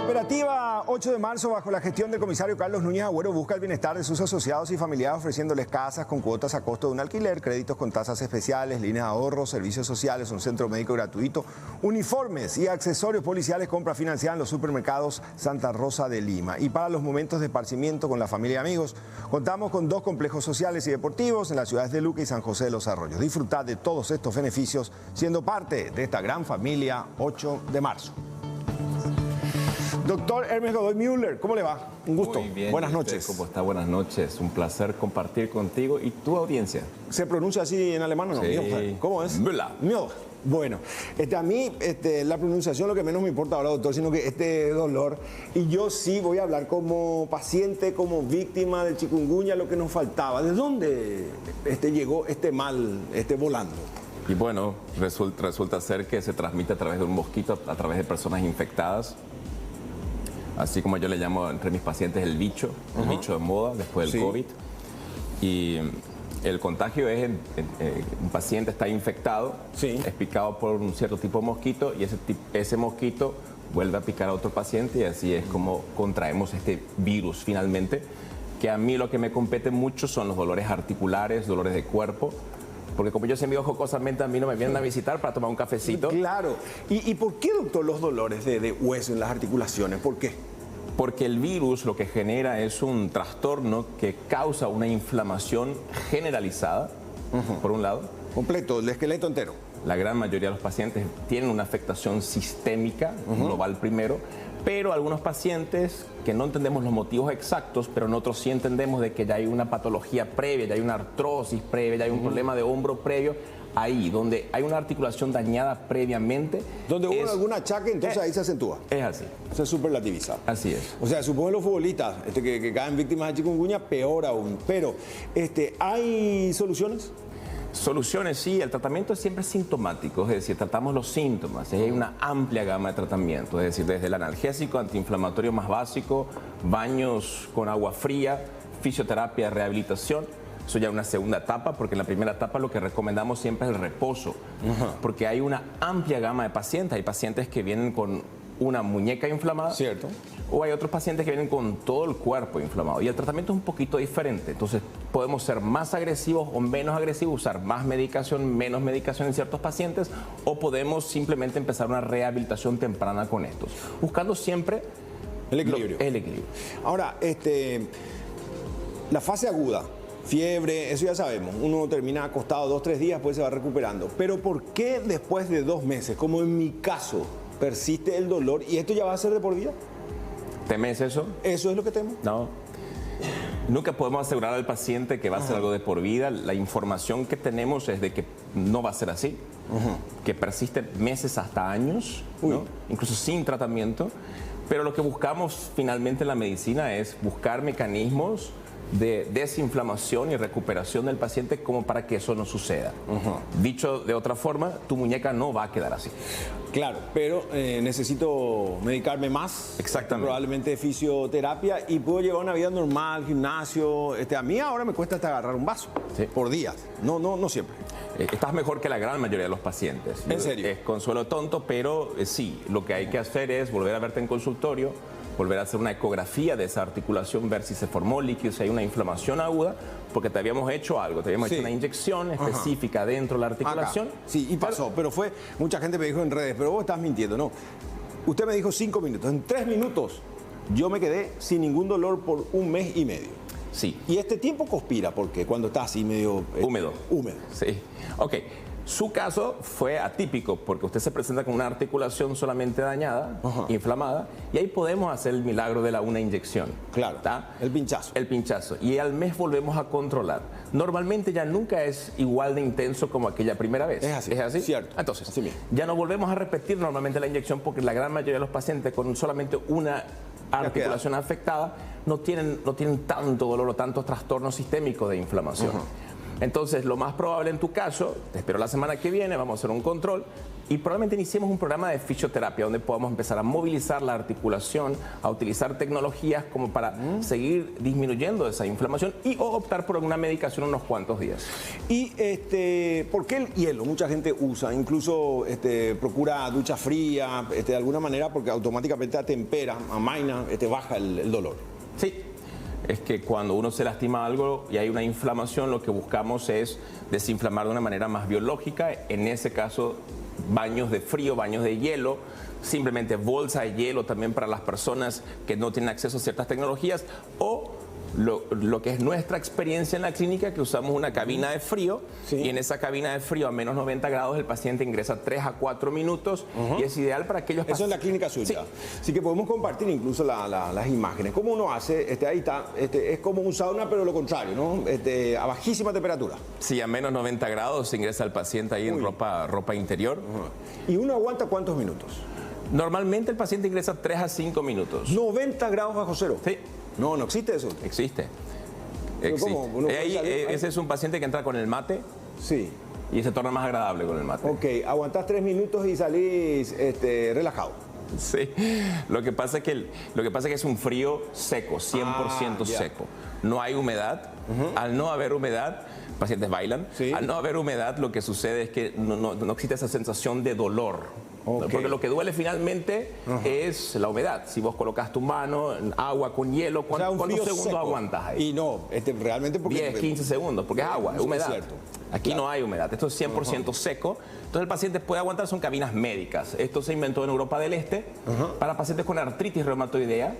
Operativa 8 de marzo, bajo la gestión del comisario Carlos Núñez Agüero, busca el bienestar de sus asociados y familiares, ofreciéndoles casas con cuotas a costo de un alquiler, créditos con tasas especiales, líneas de ahorro, servicios sociales, un centro médico gratuito, uniformes y accesorios policiales, compra financiada en los supermercados Santa Rosa de Lima. Y para los momentos de esparcimiento con la familia y amigos, contamos con 2 complejos sociales y deportivos en las ciudades de Luque y San José de los Arroyos. Disfrutad de todos estos beneficios siendo parte de esta gran familia 8 de marzo. Doctor Hermes Godoy Müller, ¿cómo le va? Un gusto. Muy bien. Buenas noches. ¿Cómo está? Buenas noches. Un placer compartir contigo y tu audiencia. ¿Se pronuncia así en alemán o no? Sí. ¿Cómo es? Müller. Müller. Bueno, a mí la pronunciación lo que menos me importa ahora, doctor, sino que este dolor. Y yo sí voy a hablar como paciente, como víctima del chikungunya, lo que nos faltaba. ¿De dónde llegó este mal volando? Y bueno, resulta ser que se transmite a través de un mosquito, a través de personas infectadas. así como yo le llamo entre mis pacientes el bicho de moda después del Sí. COVID. Y el contagio es, un paciente está infectado, Sí. es picado por un cierto tipo de mosquito y ese mosquito vuelve a picar a otro paciente y así es como contraemos este virus finalmente, que a mí lo que me compete mucho son los dolores articulares, dolores de cuerpo, porque como yo siempre digo jocosamente, a mí no me vienen a visitar para tomar un cafecito. Claro. ¿Y por qué, doctor, los dolores de hueso en las articulaciones? ¿Por qué? Porque el virus lo que genera es un trastorno que causa una inflamación generalizada, por un lado. Completo, el esqueleto entero. La gran mayoría de los pacientes tienen una afectación sistémica, global primero, pero algunos pacientes que no entendemos los motivos exactos, pero nosotros sí entendemos de que ya hay una patología previa, ya hay una artrosis previa, ya hay un problema de hombro previo, ahí donde hay una articulación dañada previamente. Donde hubo algún achaque, entonces ahí se acentúa. Es así, Se superlativiza. así es. O sea, supongo los futbolistas que caen víctimas de chikungunya, peor aún. Pero, ¿hay soluciones? Soluciones, sí, el tratamiento es siempre sintomático, es decir, tratamos los síntomas, y hay una amplia gama de tratamientos, es decir, desde el analgésico, antiinflamatorio más básico, baños con agua fría, fisioterapia, rehabilitación. Eso ya es una segunda etapa, porque en la primera etapa lo que recomendamos siempre es el reposo, porque hay una amplia gama de pacientes, hay pacientes que vienen con una muñeca inflamada. Cierto. O hay otros pacientes que vienen con todo el cuerpo inflamado y el tratamiento es un poquito diferente. Entonces podemos ser más agresivos o menos agresivos, usar más medicación, menos medicación en ciertos pacientes o podemos simplemente empezar una rehabilitación temprana con estos, buscando siempre El equilibrio. el equilibrio. Ahora, la fase aguda, fiebre, eso ya sabemos. Uno termina acostado 2-3 días, después se va recuperando. Pero ¿por qué después de 2 meses, como en mi caso, persiste el dolor y esto ya va a ser de por vida? ¿Temes eso? Eso es lo que temo. No. Nunca podemos asegurar al paciente que va a ser algo de por vida. La información que tenemos es de que no va a ser así, que persiste meses hasta años, ¿no? Incluso sin tratamiento. Pero lo que buscamos finalmente en la medicina es buscar mecanismos de desinflamación y recuperación del paciente como para que eso no suceda. Dicho de otra forma, tu muñeca no va a quedar así. Claro, pero necesito medicarme más. Exactamente. Probablemente fisioterapia y puedo llevar una vida normal, gimnasio. A mí ahora me cuesta hasta agarrar un vaso por días. No siempre. Estás mejor que la gran mayoría de los pacientes. ¿En serio? Es consuelo tonto, pero sí, lo que hay que hacer es volver a verte en consultorio, volver a hacer una ecografía de esa articulación, ver si se formó líquido, si hay una inflamación aguda, porque te habíamos hecho algo, te habíamos hecho una inyección específica dentro de la articulación. Acá. Sí, y pasó, pero mucha gente me dijo en redes, pero vos estás mintiendo, no. Usted me dijo 5 minutos, en 3 minutos yo me quedé sin ningún dolor por 1 mes y medio. Sí. Y este tiempo conspira, porque cuando está así medio... Húmedo. Húmedo. Sí. Ok. Su caso fue atípico porque usted se presenta con una articulación solamente dañada, inflamada, y ahí podemos hacer el milagro de una inyección. Claro, ¿tá? el pinchazo. El pinchazo. Y al mes volvemos a controlar. Normalmente ya nunca es igual de intenso como aquella primera vez. Es así. ¿Es así? Cierto. Entonces, Así mismo. ya no volvemos a repetir normalmente la inyección porque la gran mayoría de los pacientes con solamente una articulación afectada no tienen tanto dolor o tantos trastornos sistémicos de inflamación. Entonces, lo más probable en tu caso, te espero la semana que viene, vamos a hacer un control y probablemente iniciemos un programa de fisioterapia donde podamos empezar a movilizar la articulación, a utilizar tecnologías como para seguir disminuyendo esa inflamación y o optar por alguna medicación unos cuantos días. Y ¿por qué el hielo? Mucha gente usa, incluso procura ducha fría, de alguna manera, porque automáticamente atempera, amaina, baja el dolor. Sí. Es que cuando uno se lastima algo y hay una inflamación, lo que buscamos es desinflamar de una manera más biológica. En ese caso, baños de frío, baños de hielo, simplemente bolsa de hielo también para las personas que no tienen acceso a ciertas tecnologías o lo que es nuestra experiencia en la clínica, que usamos una cabina de frío y en esa cabina de frío a menos 90 grados el paciente ingresa 3 a 4 minutos y es ideal para aquellos pacientes. Eso es la clínica suya. Así que podemos compartir incluso las imágenes. ¿Cómo uno hace? Ahí está, es como un sauna, pero lo contrario, ¿no? A bajísima temperatura. Sí, a menos 90 grados se ingresa el paciente ahí en ropa interior. ¿Y uno aguanta cuántos minutos? Normalmente el paciente ingresa 3 a 5 minutos. 90 grados bajo cero. Sí. No existe eso. Existe. ¿Cómo? Ese es un paciente que entra con el mate Sí. y se torna más agradable con el mate. Ok, aguantás 3 minutos y salís relajado. Sí, lo que pasa es que es un frío seco, 100% seco. No hay humedad. Al no haber humedad, pacientes bailan. Sí. Al no haber humedad, lo que sucede es que no existe esa sensación de dolor. Okay. Porque lo que duele finalmente es la humedad. Si vos colocas tu mano en agua con hielo, ¿cuántos segundos seco. aguantas ahí? Y no, realmente porque... 10, 15 segundos, porque es agua, es humedad. Cierto. Aquí no hay humedad, esto es 100% seco. Entonces el paciente puede aguantar, son cabinas médicas. Esto se inventó en Europa del Este para pacientes con artritis reumatoidea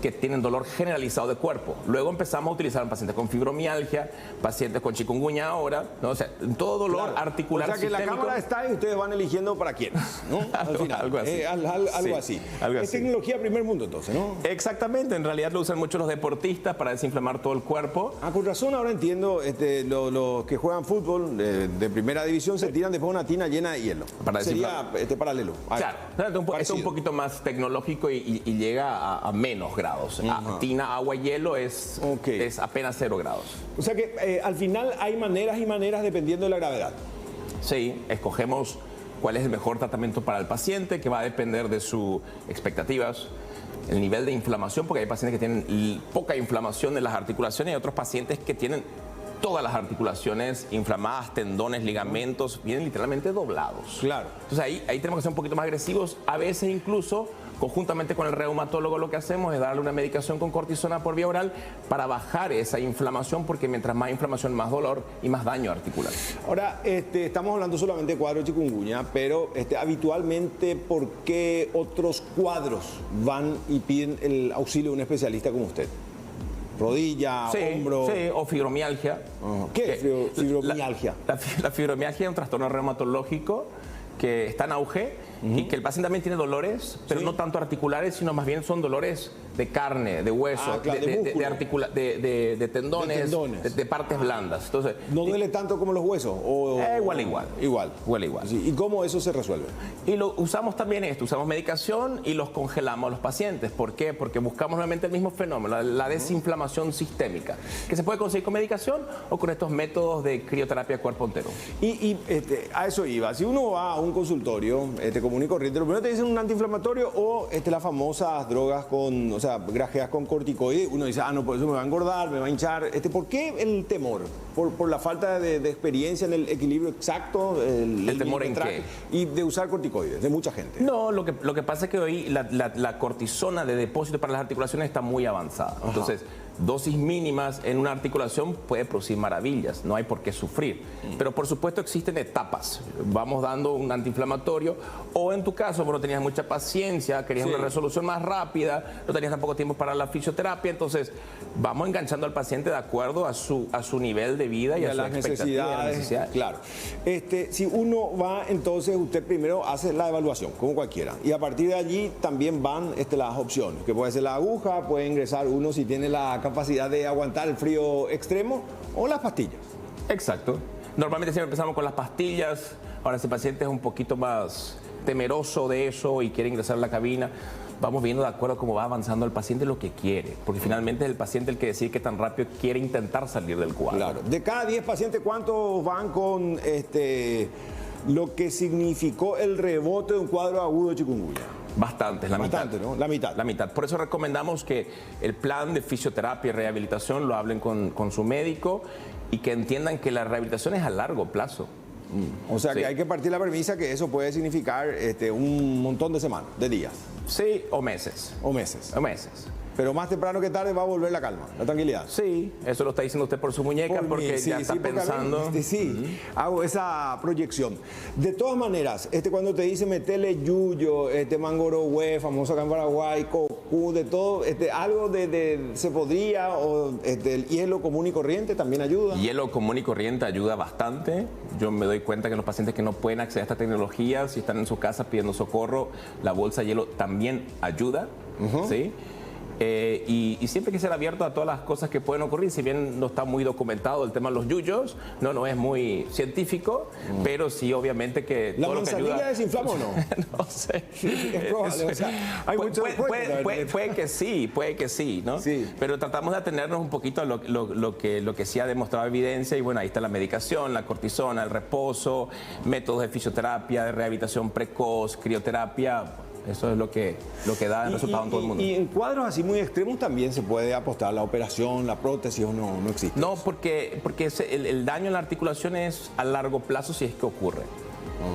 que tienen dolor generalizado de cuerpo. Luego empezamos a utilizar en pacientes con fibromialgia, pacientes con chikungunya ahora, ¿no? O sea, todo dolor articular. O sea que la cámara está y ustedes van eligiendo para quiénes, ¿no? Al final. Algo así. Algo así. Algo es así. tecnología primer mundo entonces, ¿no? Exactamente, en realidad lo usan mucho los deportistas para desinflamar todo el cuerpo. Con razón ahora entiendo, los que juegan fútbol de primera división se tiran después de una tina llena de hielo. Para Sería paralelo. Claro, esto es un poquito más tecnológico y llega a menos grados. Tina, agua y hielo es apenas 0 grados. O sea que al final hay maneras y maneras dependiendo de la gravedad. Sí, escogemos cuál es el mejor tratamiento para el paciente, que va a depender de sus expectativas, el nivel de inflamación, porque hay pacientes que tienen poca inflamación en las articulaciones y otros pacientes que tienen todas las articulaciones inflamadas, tendones, ligamentos, vienen literalmente doblados. Claro. Entonces ahí tenemos que ser un poquito más agresivos, a veces incluso conjuntamente con el reumatólogo lo que hacemos es darle una medicación con cortisona por vía oral para bajar esa inflamación, porque mientras más inflamación, más dolor y más daño articular. Ahora, estamos hablando solamente de cuadro de chikungunya, pero habitualmente, ¿por qué otros cuadros van y piden el auxilio de un especialista como usted? Rodilla, hombro. Sí, o fibromialgia. ¿Qué es fibromialgia? La fibromialgia es un trastorno reumatológico que está en auge y que el paciente también tiene dolores, pero no tanto articulares, sino más bien son dolores de carne, de hueso, de tendones, de partes blandas. Entonces, ¿no duele tanto como los huesos? Igual. Sí. ¿Y cómo eso se resuelve? Y usamos también usamos medicación y los congelamos a los pacientes. ¿Por qué? Porque buscamos nuevamente el mismo fenómeno, la desinflamación sistémica, que se puede conseguir con medicación o con estos métodos de crioterapia cuerpo entero. Y a eso iba. Si uno va a un consultorio común y corriente, lo primero te dicen un antiinflamatorio o las famosas drogas grajeas con corticoides. Uno dice, no, por eso me va a engordar, me va a hinchar. ¿Por qué el temor? ¿Por la falta de experiencia en el equilibrio exacto? ¿El temor en qué? Y de usar corticoides, de mucha gente. No, lo que pasa es que hoy la cortisona de depósito para las articulaciones está muy avanzada. Entonces, dosis mínimas en una articulación puede producir maravillas, no hay por qué sufrir. Pero por supuesto existen etapas. Vamos dando un antiinflamatorio, o en tu caso, vos no tenías mucha paciencia, querías una resolución más rápida, no tenías tampoco tiempo para la fisioterapia, entonces vamos enganchando al paciente de acuerdo a su nivel de vida y a las sus necesidades. Claro. Si uno va, entonces usted primero hace la evaluación, como cualquiera, y a partir de allí también van las opciones, que puede ser la aguja, puede ingresar uno si tiene la capacidad de aguantar el frío extremo, o las pastillas. Exacto. Normalmente siempre empezamos con las pastillas. Ahora, si el paciente es un poquito más temeroso de eso y quiere ingresar a la cabina, vamos viendo de acuerdo a cómo va avanzando el paciente lo que quiere, porque finalmente es el paciente el que decide qué tan rápido quiere intentar salir del cuadro. Claro. De cada 10 pacientes, ¿cuántos van con lo que significó el rebote de un cuadro agudo de chikungunya? Bastantes, la mitad. ¿No? La mitad. La mitad. Por eso recomendamos que el plan de fisioterapia y rehabilitación lo hablen con su médico y que entiendan que la rehabilitación es a largo plazo. O sea que hay que partir la premisa que eso puede significar un montón de semanas, de días. Sí, o meses. O meses. Pero más temprano que tarde va a volver la calma, la tranquilidad. Sí, eso lo está diciendo usted por su muñeca, porque ya está pensando. Hago esa proyección. De todas maneras, cuando te dice metele yuyo, mangorowé, famoso acá en Paraguay, cocú, de todo, algo se podría, o el hielo común y corriente también ayuda. Hielo común y corriente ayuda bastante. Yo me doy cuenta que los pacientes que no pueden acceder a esta tecnología, si están en su casa pidiendo socorro, la bolsa de hielo también ayuda, ¿sí? Y siempre hay que ser abierto a todas las cosas que pueden ocurrir, si bien no está muy documentado el tema de los yuyos, no es muy científico, pero sí obviamente que ¿La todo lo que ayuda... manzanilla desinflama o no? No sé. Es probable, hay puede que sí, ¿no? Sí. Pero tratamos de atenernos un poquito a lo que sí ha demostrado evidencia, y bueno, ahí está la medicación, la cortisona, el reposo, métodos de fisioterapia, de rehabilitación precoz, crioterapia. Eso es lo que da el resultado en todo el mundo. Y en cuadros así muy extremos también se puede apostar la operación, la prótesis o no existe. No, porque el daño en la articulación es a largo plazo si es que ocurre.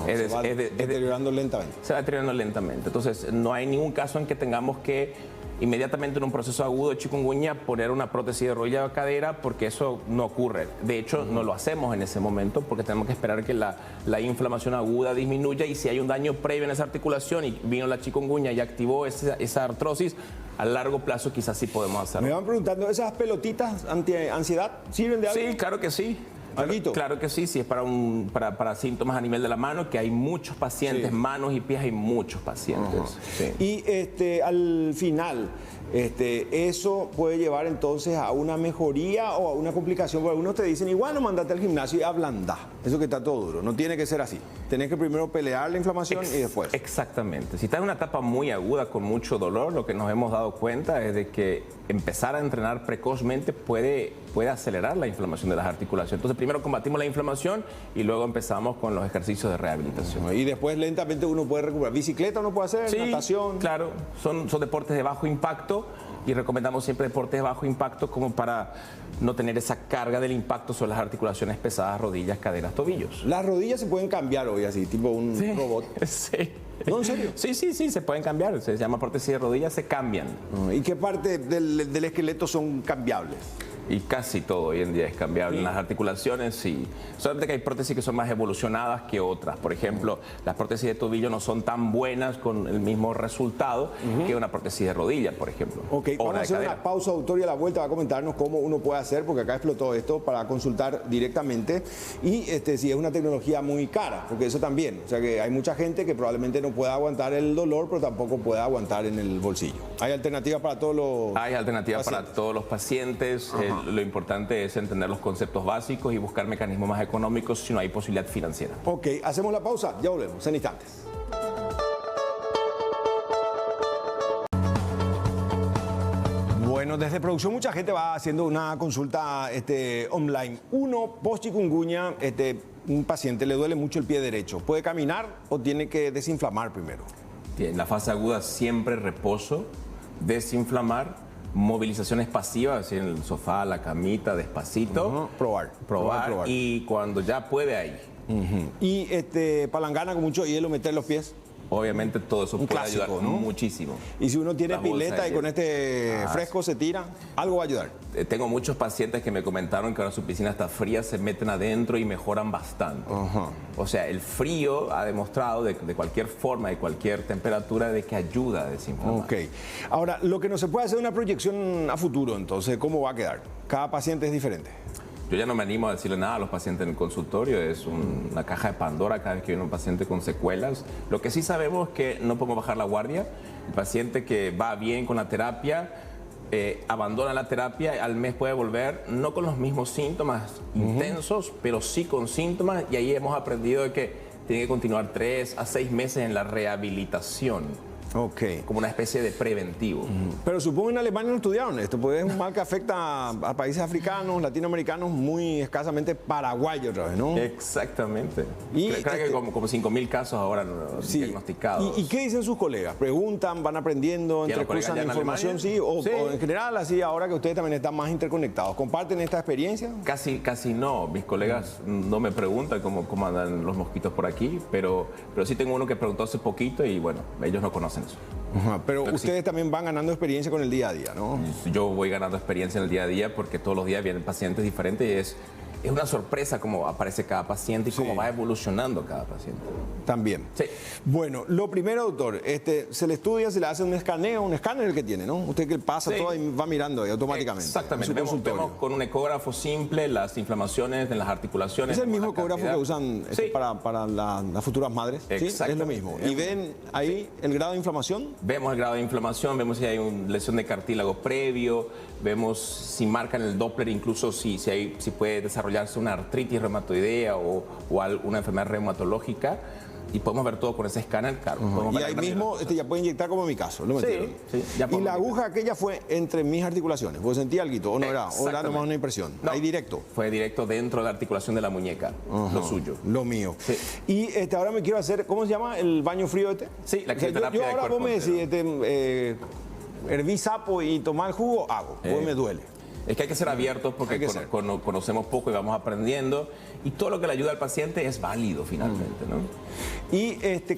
Se va deteriorando lentamente. Se va deteriorando lentamente. Entonces, no hay ningún caso en que tengamos que inmediatamente en un proceso agudo de chikungunya poner una prótesis de rodilla o cadera, porque eso no ocurre. De hecho, no lo hacemos en ese momento porque tenemos que esperar que la inflamación aguda disminuya, y si hay un daño previo en esa articulación y vino la chikungunya y activó esa artrosis, a largo plazo quizás sí podemos hacerlo. Me van preguntando, ¿esas pelotitas anti-ansiedad sirven de algo? Sí, claro que sí. ¿Alguito? Claro que sí, si es para síntomas a nivel de la mano, que hay muchos pacientes, Sí. manos y pies hay muchos pacientes. Sí. Y al final, eso puede llevar entonces a una mejoría o a una complicación, porque algunos te dicen, igual no mandate al gimnasio y ablanda, eso que está todo duro, no tiene que ser así, tenés que primero pelear la inflamación y después. Exactamente, si estás en una etapa muy aguda con mucho dolor, lo que nos hemos dado cuenta es de que empezar a entrenar precozmente puede acelerar la inflamación de las articulaciones. Entonces primero combatimos la inflamación y luego empezamos con los ejercicios de rehabilitación. Y después lentamente uno puede recuperar. ¿Bicicleta uno puede hacer? Sí, ¿Natación? claro, son deportes de bajo impacto, y recomendamos siempre deportes de bajo impacto como para no tener esa carga del impacto sobre las articulaciones pesadas, rodillas, caderas, tobillos. Las rodillas se pueden cambiar hoy así, tipo un robot. Sí. ¿No, en serio? Sí, se pueden cambiar, se llama prótesis de rodillas, se cambian. ¿Y qué parte del esqueleto son cambiables? Y casi todo hoy en día es cambiable. En las articulaciones, sí. Solamente que hay prótesis que son más evolucionadas que otras. Por ejemplo, las prótesis de tobillo no son tan buenas con el mismo resultado que una prótesis de rodilla, por ejemplo. Ok, o vamos a de hacer cadera. una pausa, doctor, y a la vuelta va a comentarnos cómo uno puede hacer, porque acá explotó esto, para consultar directamente. Y si es una tecnología muy cara, porque eso también. O sea que hay mucha gente que probablemente no pueda aguantar el dolor, pero tampoco pueda aguantar en el bolsillo. ¿Hay alternativas para todos los Hay alternativas pacientes? para todos los pacientes. Lo importante es entender los conceptos básicos y buscar mecanismos más económicos si no hay posibilidad financiera. Ok, hacemos la pausa, ya volvemos en instantes. Bueno, desde producción mucha gente va haciendo una consulta online. Uno, post chikungunya, un paciente le duele mucho el pie derecho. ¿Puede caminar o tiene que desinflamar primero? En la fase aguda siempre reposo, desinflamar, movilizaciones pasivas, así en el sofá, la camita, despacito. Probar. Y cuando ya puede ahí. Y palangana con mucho hielo, meter los pies. Obviamente todo eso Un puede clásico, ayudar ¿no? muchísimo. Y si uno tiene Las bolsas pileta de y con hielo. fresco se tira, algo va a ayudar. Tengo muchos pacientes que me comentaron que ahora su piscina está fría, se meten adentro y mejoran bastante. O sea, el frío ha demostrado de cualquier forma, de cualquier temperatura, de que ayuda a desinflamar. Ok. Ahora, lo que no se puede hacer es una proyección a futuro, entonces, ¿cómo va a quedar? Cada paciente es diferente. Yo ya no me animo a decirle nada a los pacientes en el consultorio, es una caja de Pandora cada vez que viene un paciente con secuelas. Lo que sí sabemos es que no podemos bajar la guardia. El paciente que va bien con la terapia, abandona la terapia, al mes puede volver, no con los mismos síntomas intensos, pero sí con síntomas, y ahí hemos aprendido de que tiene que continuar 3 a 6 meses en la rehabilitación. Ok. Como una especie de preventivo. Pero supongo que en Alemania no estudiaron esto, porque es un mal que afecta a países africanos, latinoamericanos, muy escasamente paraguayos otra vez, ¿no? Exactamente. Y Creo que como 5.000 casos ahora diagnosticados. ¿Y qué dicen sus colegas? ¿Preguntan, van aprendiendo, ¿Y a los entrecruzan colegas ya en información? Alemania? Sí, o Sí. o en general, así ahora que ustedes también están más interconectados. ¿Comparten esta experiencia? Casi no. Mis colegas no me preguntan cómo andan los mosquitos por aquí, pero sí tengo uno que preguntó hace poquito y bueno, ellos no conocen eso. Ajá, pero Creo que ustedes también van ganando experiencia con el día a día, ¿no? Yo voy ganando experiencia en el día a día porque todos los días vienen pacientes diferentes y es una sorpresa cómo aparece cada paciente y cómo va evolucionando cada paciente. También. Sí. Bueno, lo primero, doctor, se le estudia, se le hace un escaneo, un escáner el que tiene, ¿no? Usted que pasa Sí. todo y va mirando ahí automáticamente. Exactamente. en su consultorio. Vemos con un ecógrafo simple las inflamaciones en las articulaciones. ¿Es el mismo la ecógrafo cantidad. que usan Sí. para las futuras madres? ¿Sí? Es lo Exactamente. mismo. ¿Y ven ahí el grado de inflamación? Vemos el grado de inflamación, vemos si hay una lesión de cartílago previo, vemos si marcan el Doppler, incluso si puede desarrollarse una artritis reumatoidea o una enfermedad reumatológica. y podemos ver todo con ese escáner, claro. Podemos Y ver ahí la mismo granulación. ya puede inyectar como en mi caso, ¿lo Sí, metieron? sí, ya Y podemos la inyectar. aguja aquella fue entre mis articulaciones, ¿vos sentí algo o no era? ¿O era Exactamente. nomás una impresión? No, Ahí directo. Fue directo dentro de la articulación de la muñeca, lo suyo. Lo mío. Sí. Y ahora me quiero hacer, ¿cómo se llama? ¿El baño frío este? Sí, la O sea, crioterapia yo del ahora vos cuerpo me decís, entero. herví sapo y tomar el jugo, hago. Pues me duele. Es que hay que ser abiertos Hay porque que ser. conocemos poco y vamos aprendiendo. Y todo lo que le ayuda al paciente es válido finalmente, ¿no? ¿Y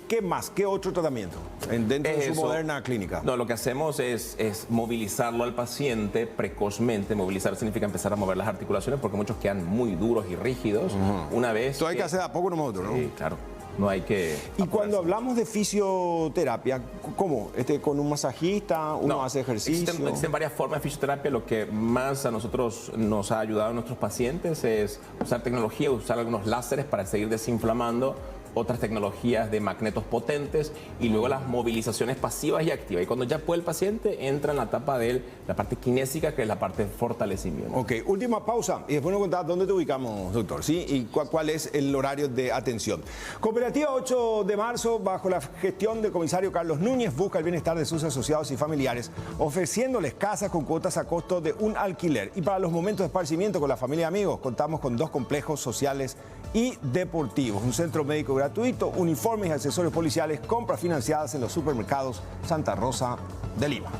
qué más? ¿Qué otro tratamiento dentro de Es su eso. moderna clínica? No, lo que hacemos es movilizarlo al paciente precozmente. Movilizar significa empezar a mover las articulaciones porque muchos quedan muy duros y rígidos. Una vez. Esto hay que hacer a poco nosotros, ¿no? Sí, claro. No hay que. Y cuando apurarse. hablamos de fisioterapia, ¿cómo? ¿Con un masajista? ¿Uno No, hace ejercicio? Existen varias formas de fisioterapia. Lo que más a nosotros nos ha ayudado a nuestros pacientes es usar tecnología, usar algunos láseres para seguir desinflamando, otras tecnologías de magnetos potentes y luego las movilizaciones pasivas y activas. Y cuando ya puede el paciente, entra en la etapa de la parte kinésica, que es la parte de fortalecimiento. Ok, última pausa y después nos contás dónde te ubicamos, doctor, ¿sí? Y cuál es el horario de atención. Cooperativa 8 de marzo, bajo la gestión del comisario Carlos Núñez, busca el bienestar de sus asociados y familiares, ofreciéndoles casas con cuotas a costo de un alquiler. Y para los momentos de esparcimiento con la familia y amigos, contamos con 2 complejos sociales y deportivos, un centro médico gratuito, uniformes y accesorios policiales, compras financiadas en los supermercados Santa Rosa de Lima.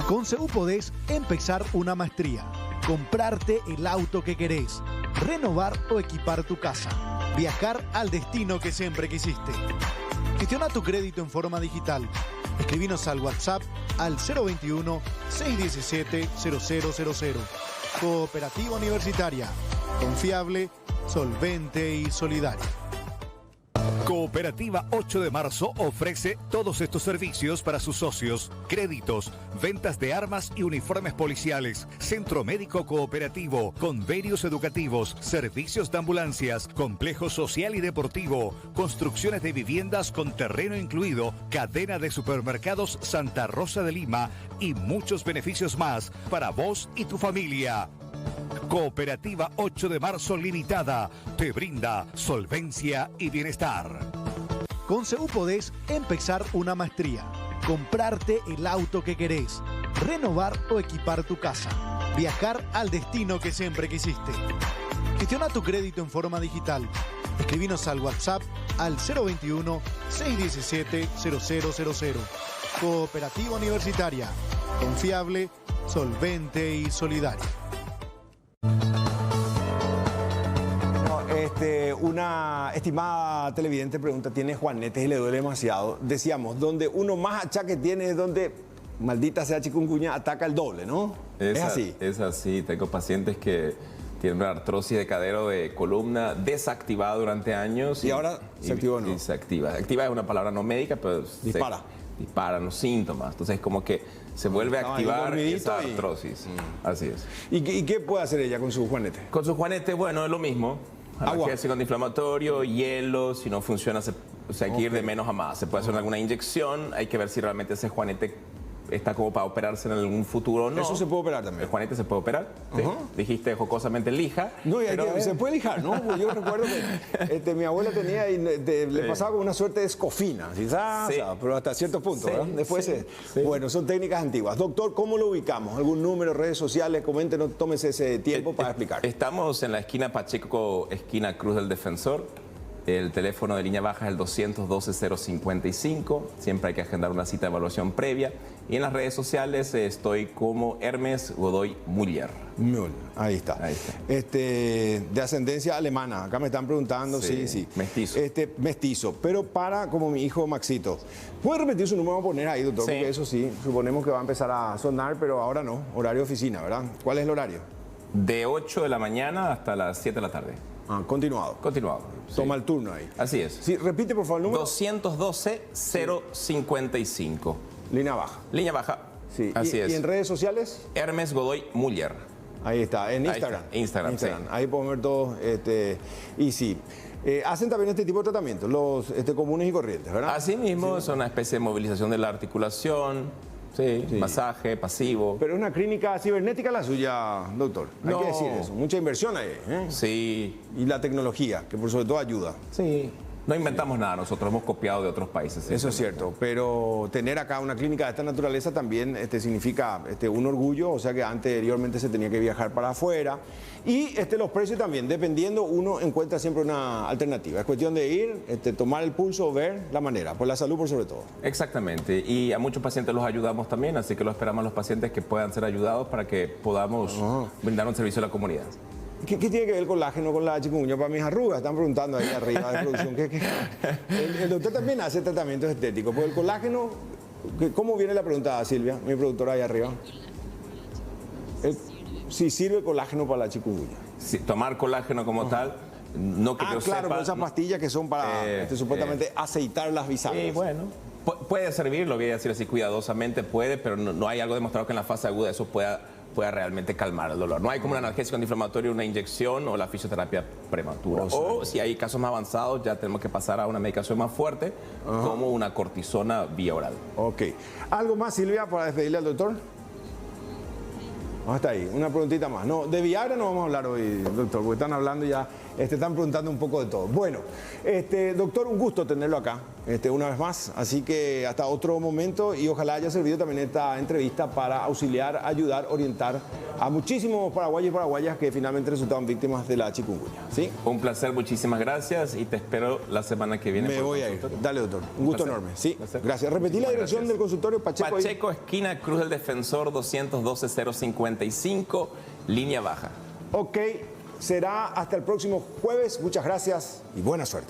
Con CEU podés empezar una maestría, comprarte el auto que querés, renovar o equipar tu casa, viajar al destino que siempre quisiste. Gestiona tu crédito en forma digital. Escribinos al WhatsApp al 021-617-0000. Cooperativa Universitaria. Confiable, solvente y solidaria. Cooperativa 8 de marzo ofrece todos estos servicios para sus socios: créditos, ventas de armas y uniformes policiales, centro médico cooperativo, convenios educativos, servicios de ambulancias, complejo social y deportivo, construcciones de viviendas con terreno incluido, cadena de supermercados Santa Rosa de Lima y muchos beneficios más para vos y tu familia. Cooperativa 8 de marzo Limitada te brinda solvencia y bienestar. Con CEU podés empezar una maestría, comprarte el auto que querés, renovar o equipar tu casa, viajar al destino que siempre quisiste. Gestiona tu crédito en forma digital. Escribinos al WhatsApp al 021-617-0000. Cooperativa Universitaria. Confiable, solvente y solidaria. Una estimada televidente pregunta, tiene juanetes y le duele demasiado. Decíamos, donde uno más achaque tiene es donde, maldita sea chikungunya, ataca el doble, ¿no? Es así. Es así. Tengo pacientes que tienen una artrosis de cadero de columna desactivada durante años. ¿Y ahora se activó o no? Y se activa. Activa es una palabra no médica, pero Dispara. Disparan los síntomas. Entonces, como que se vuelve a Estaba ahí activar dormidito esa y- artrosis. Así es. ¿Y qué puede hacer ella con su juanete? Con su juanete, bueno, es lo mismo. Agua. Analgésico antiinflamatorio, hielo, si no funciona, hay que ir de menos a más. Se puede hacer alguna inyección, hay que ver si realmente ese juanete está como para operarse en algún futuro o no. Eso se puede operar también. El juanete se puede operar, ¿sí? Dijiste jocosamente lija. No, y pero, se puede lijar, ¿no? Pues yo recuerdo que mi abuela tenía y le pasaba como una suerte de escofina, ¿sí? Sí. Pero hasta cierto punto, Sí, ¿verdad? Después, sí. bueno, son técnicas antiguas. Doctor, ¿cómo lo ubicamos? ¿Algún número, redes sociales? Coméntenos, tómese ese tiempo para explicar. Estamos en la esquina Pacheco, esquina Cruz del Defensor. El teléfono de línea baja es el 212-055. Siempre hay que agendar una cita de evaluación previa. Y en las redes sociales estoy como Hermes Godoy Muller. Müller, ahí está. Ahí está. De ascendencia alemana. Acá me están preguntando, sí. Mestizo. Mestizo. Pero como mi hijo Maxito. ¿Puede repetir su número? Vamos a poner ahí, doctor, Sí. porque eso sí, suponemos que va a empezar a sonar, pero ahora no. Horario de oficina, ¿verdad? ¿Cuál es el horario? De 8 de la mañana hasta las 7 de la tarde. Continuado. Continuado. sí. Toma el turno ahí. Así es. Sí, repite por favor el número. 212-055. Línea baja. Línea baja. Sí. Así ¿Y es. en redes sociales? Hermes Godoy Muller. Ahí está, en Ahí Instagram. está, Instagram, sí. Ahí podemos ver todo. Y sí. Hacen también este tipo de tratamientos, los comunes y corrientes, ¿verdad? Así mismo, es una especie de movilización de la articulación, Sí, masaje, pasivo. Pero es una clínica cibernética la suya, doctor. Hay No. que decir eso. Mucha inversión ahí. Sí, Y la tecnología, que por sobre todo ayuda. sí. No inventamos nada, nosotros hemos copiado de otros países. Eso es cierto, pero tener acá una clínica de esta naturaleza también significa un orgullo, o sea que anteriormente se tenía que viajar para afuera. Y los precios también, dependiendo, uno encuentra siempre una alternativa. Es cuestión de ir, tomar el pulso, ver la manera, por la salud por sobre todo. Exactamente, y a muchos pacientes los ayudamos también, así que lo esperamos a los pacientes que puedan ser ayudados para que podamos brindar un servicio a la comunidad. ¿Qué tiene que ver el colágeno con la chikungunya? Para mis arrugas, están preguntando ahí arriba de producción. El doctor también hace tratamientos estéticos, porque el colágeno, ¿cómo viene la pregunta, Silvia, mi productora ahí arriba? Si sirve el colágeno para la chikungunya. Sí, tomar colágeno como tal, no que yo claro, sepa. esas pastillas que son para supuestamente aceitar las bisagras. Sí, bueno. Puede servir, lo voy a decir así cuidadosamente, puede, pero no hay algo demostrado que en la fase aguda eso pueda realmente calmar el dolor. No hay como un analgésico antiinflamatorio, una inyección o la fisioterapia prematura. O si hay casos más avanzados, ya tenemos que pasar a una medicación más fuerte, como una cortisona vía oral. Ok. ¿Algo más, Silvia, para despedirle al doctor? Hasta ahí, una preguntita más. No, de Viagra no vamos a hablar hoy, doctor, porque están hablando ya, están preguntando un poco de todo. Bueno, doctor, un gusto tenerlo acá, una vez más. Así que hasta otro momento y ojalá haya servido también esta entrevista para auxiliar, ayudar, orientar a muchísimos paraguayos y paraguayas que finalmente resultaron víctimas de la chikungunya. ¿Sí? Un placer, muchísimas gracias y te espero la semana que viene. Me voy a ir. Dale, doctor. Un gusto enorme. Sí, gracias. Repetí la dirección del consultorio Pacheco. Pacheco, esquina Cruz del Defensor, 212-055, línea baja. Ok, será hasta el próximo jueves. Muchas gracias y buena suerte.